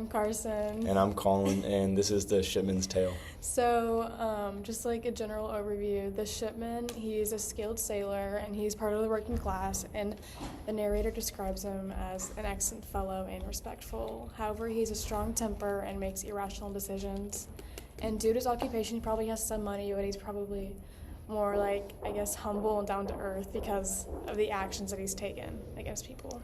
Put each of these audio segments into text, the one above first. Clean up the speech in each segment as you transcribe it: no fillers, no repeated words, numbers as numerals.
Carson. And I'm Colin, and this is the Shipman's Tale. So, just like a general overview, the shipman, he's a skilled sailor, and he's part of the working class, and the narrator describes him as an excellent fellow and respectful. However, he's a strong temper and makes irrational decisions. And due to his occupation, he probably has some money, but he's probably more like, I guess, humble and down to earth because of the actions that he's taken against people.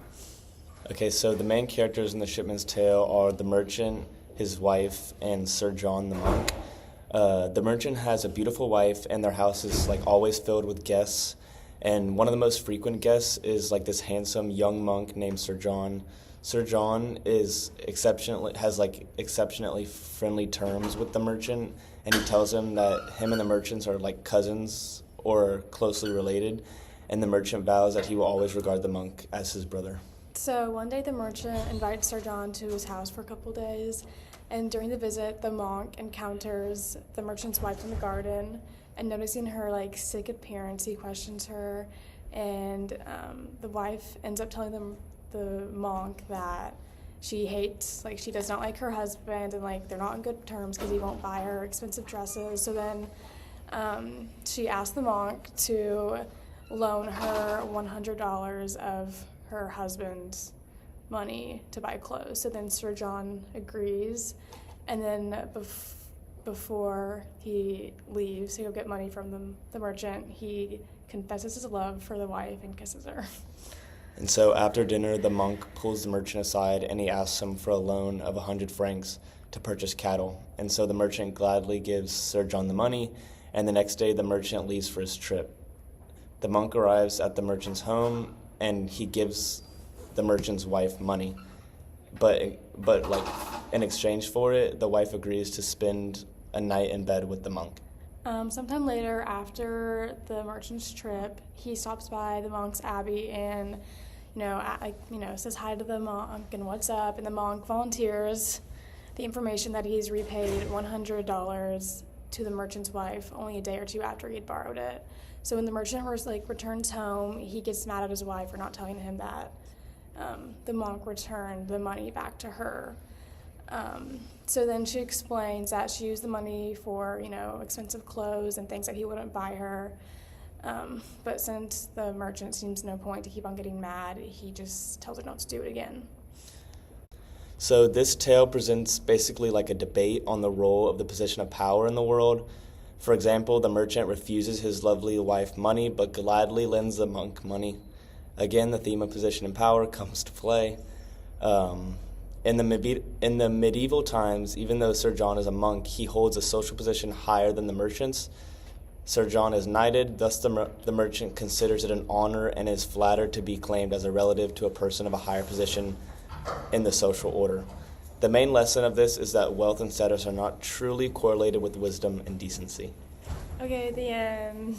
Okay, so the main characters in the Shipman's Tale are the merchant, his wife, and Sir John the monk. The merchant has a beautiful wife, and their house is like always filled with guests. And one of the most frequent guests is like this handsome young monk named Sir John. Sir John has exceptionally friendly terms with the merchant, and he tells him that him and the merchants are like cousins or closely related, and the merchant vows that he will always regard the monk as his brother. So one day the merchant invites Sir John to his house for a couple days, and during the visit the monk encounters the merchant's wife in the garden, and noticing her like sick appearance, he questions her, and the wife ends up telling the monk that she does not like her husband, and like they're not on good terms because he won't buy her expensive dresses. So then she asks the monk to loan her $100 of her husband's money to buy clothes. So then Sir John agrees, and then before he leaves to go get money from the merchant, he confesses his love for the wife and kisses her. And so after dinner, the monk pulls the merchant aside and he asks him for a loan of 100 francs to purchase cattle. And so the merchant gladly gives Sir John the money, and the next day the merchant leaves for his trip. The monk arrives at the merchant's home and he gives the merchant's wife money. But like in exchange for it, the wife agrees to spend a night in bed with the monk. Sometime later, after the merchant's trip, he stops by the monk's abbey and says hi to the monk and what's up, and the monk volunteers the information that he's repaid $100 to the merchant's wife only a day or two after he'd borrowed it. So when the merchant returns home, he gets mad at his wife for not telling him that the monk returned the money back to her. So then she explains that she used the money for, expensive clothes and things that he wouldn't buy her. But since the merchant seems no point to keep on getting mad, he just tells her not to do it again. So this tale presents basically like a debate on the role of the position of power in the world. For example, the merchant refuses his lovely wife money, but gladly lends the monk money. Again, the theme of position and power comes to play. In the medieval times, even though Sir John is a monk, he holds a social position higher than the merchants. Sir John is knighted, thus the merchant considers it an honor and is flattered to be claimed as a relative to a person of a higher position in the social order. The main lesson of this is that wealth and status are not truly correlated with wisdom and decency. Okay, the end.